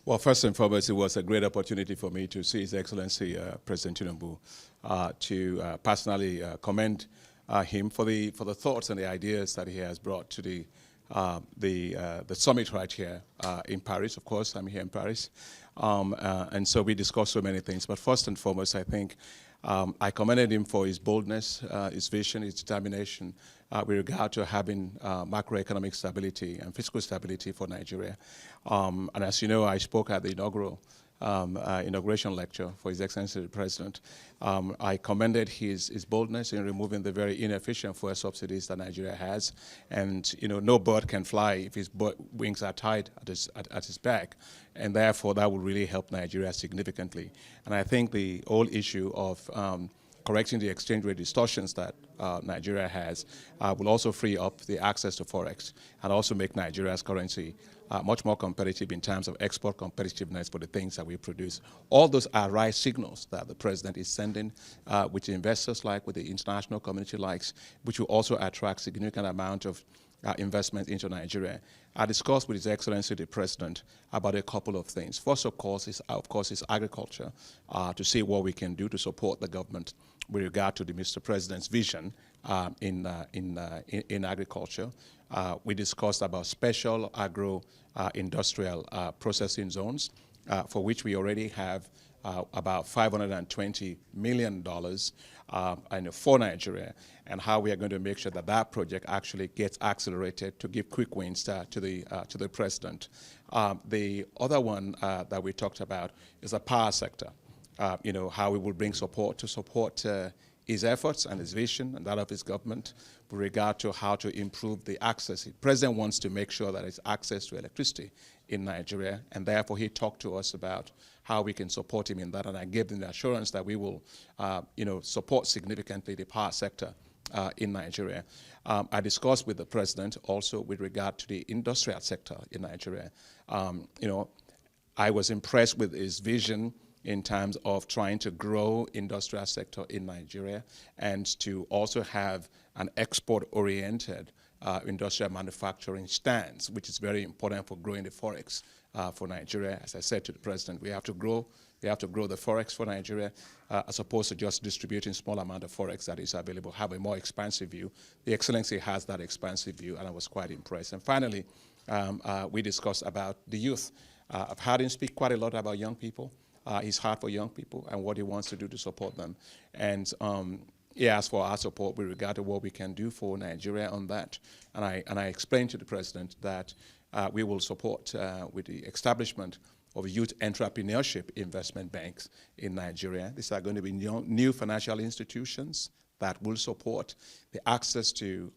Well, first and foremost, it was a great opportunity for me to see His Excellency President Tinubu, to personally commend him for the thoughts and the ideas that he has brought to the summit right here in Paris. Of course, I'm here in Paris, and so we discussed so many things. But first and foremost, I think I commended him for his boldness, his vision, his determination with regard to having macroeconomic stability and fiscal stability for Nigeria. And as you know, I spoke at the inauguration lecture for His Excellency the President. I commended his boldness in removing the very inefficient fuel subsidies that Nigeria has. And no bird can fly if his wings are tied at his back. And therefore, that will really help Nigeria significantly. And I think the whole issue of correcting the exchange rate distortions that Nigeria has will also free up the access to Forex and also make Nigeria's currency much more competitive in terms of export competitiveness for the things that we produce. All those are right signals that the President is sending, which investors like, with the international community likes, which will also attract significant amount of investment into Nigeria. I discussed with His Excellency the President about a couple of things. First, of course, is agriculture, to see what we can do to support the government with regard to the Mr. President's vision in agriculture. We discussed about special agro industrial processing zones, for which we already have about $520 million for Nigeria, and how we are going to make sure that that project actually gets accelerated to give quick wins to the President. The other one that we talked about is the power sector. How we will bring support to support his efforts and his vision and that of his government with regard to how to improve the access. The President wants to make sure that there's access to electricity in Nigeria, and therefore he talked to us about how we can support him in that, and I gave him the assurance that we will support significantly the power sector in Nigeria. I discussed with the President also with regard to the industrial sector in Nigeria. I was impressed with his vision in terms of trying to grow industrial sector in Nigeria and to also have an export-oriented industrial manufacturing stance, which is very important for growing the Forex for Nigeria. As I said to the President, we have to grow the Forex for Nigeria as opposed to just distributing small amount of Forex that is available, have a more expansive view. The Excellency has that expansive view, and I was quite impressed. And finally, we discussed about the youth. I've heard him speak quite a lot about young people. His heart for young people and what he wants to do to support them. And he asked for our support with regard to what we can do for Nigeria on that. And I explained to the President that we will support with the establishment of youth entrepreneurship investment banks in Nigeria. These are going to be new financial institutions that will support the access to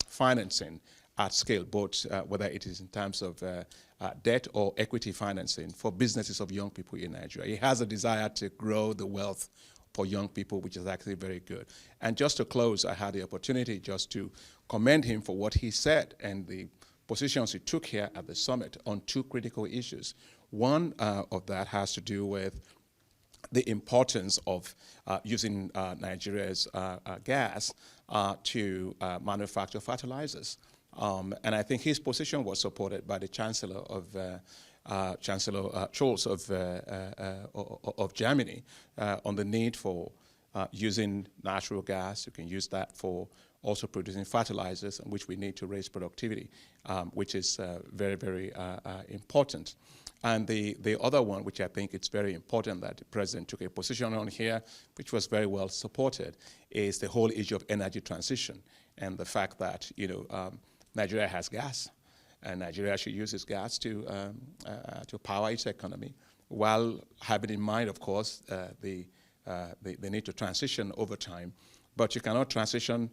financing at scale, both whether it is in terms of debt or equity financing for businesses of young people in Nigeria. He has a desire to grow the wealth for young people, which is actually very good. And just to close, I had the opportunity just to commend him for what he said and the positions he took here at the summit on two critical issues. One of that has to do with the importance of using Nigeria's gas to manufacture fertilizers. And I think his position was supported by the Chancellor Scholz of Germany on the need for using natural gas. You can use that for also producing fertilizers, in which we need to raise productivity, which is very, very important. And the other one, which I think it's very important that the President took a position on here, which was very well supported, is the whole issue of energy transition and the fact that Nigeria has gas, and Nigeria should use its gas to power its economy, while having in mind, of course, the need to transition over time. But you cannot transition.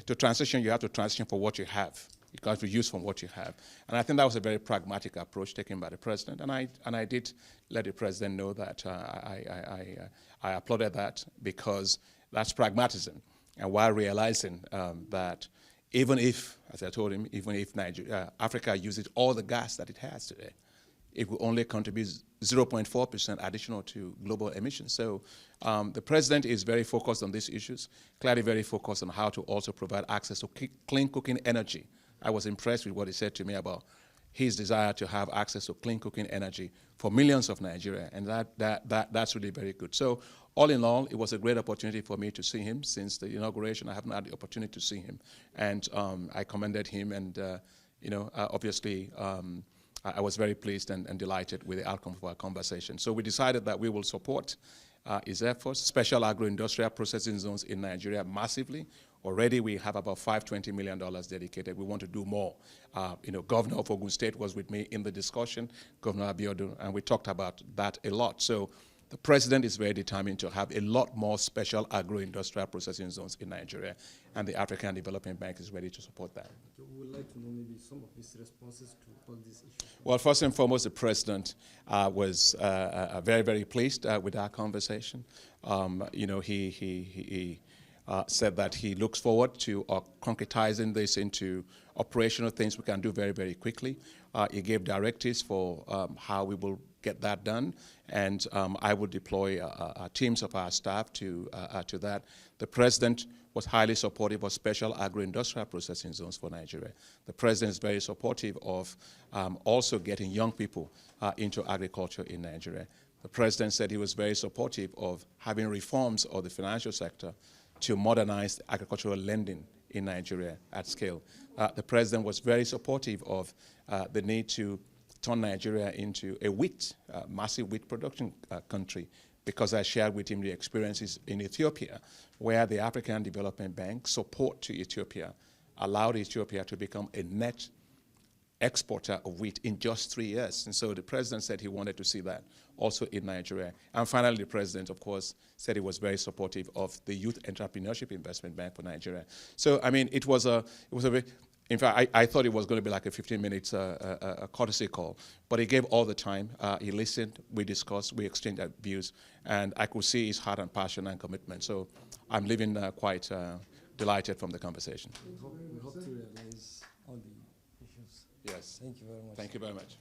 To transition, you have to transition for what you have. You can't reuse from what you have. And I think that was a very pragmatic approach taken by the President. And I did let the President know that I applauded that, because that's pragmatism. And while realizing that even if, as I told him, even if Africa uses all the gas that it has today, it will only contribute 0.4% additional to global emissions. So the President is very focused on these issues, clearly very focused on how to also provide access to clean cooking energy. I was impressed with what he said to me about his desire to have access to clean cooking energy for millions of Nigeria, and that's really very good. So all in all, it was a great opportunity for me to see him. Since the inauguration, I haven't had the opportunity to see him, and I commended him, and obviously I was very pleased and delighted with the outcome of our conversation. So we decided that we will support his efforts, special agro-industrial processing zones in Nigeria massively. Already we have about $520 million dedicated. We want to do more. Governor of Ogun State was with me in the discussion, Governor Abiodun, and we talked about that a lot. So the president is very determined to have a lot more special agro-industrial processing zones in Nigeria, and the African Development Bank is ready to support that. We would like to know maybe some of his responses to all these issues. Well, first and foremost, the president was very, very pleased with our conversation. He said that he looks forward to concretizing this into operational things we can do very, very quickly. He gave directives for how we will get that done, and I will deploy teams of our staff to that. The president was highly supportive of special agro-industrial processing zones for Nigeria. The president is very supportive of also getting young people into agriculture in Nigeria. The president said he was very supportive of having reforms of the financial sector to modernize agricultural lending in Nigeria at scale. The president was very supportive of the need to turn Nigeria into a massive wheat production country, because I shared with him the experiences in Ethiopia, where the African Development Bank support to Ethiopia allowed Ethiopia to become a net exporter of wheat in just 3 years. And so the president said he wanted to see that also in Nigeria. And finally, the president, of course, said he was very supportive of the Youth Entrepreneurship Investment Bank for Nigeria. So, I mean, it was a very, in fact, I thought it was going to be like a 15-minute courtesy call, but he gave all the time. He listened, we discussed, we exchanged views, and I could see his heart and passion and commitment. So I'm leaving quite delighted from the conversation. We hope to realize all the issues. Yes. Thank you very much. Thank you very much.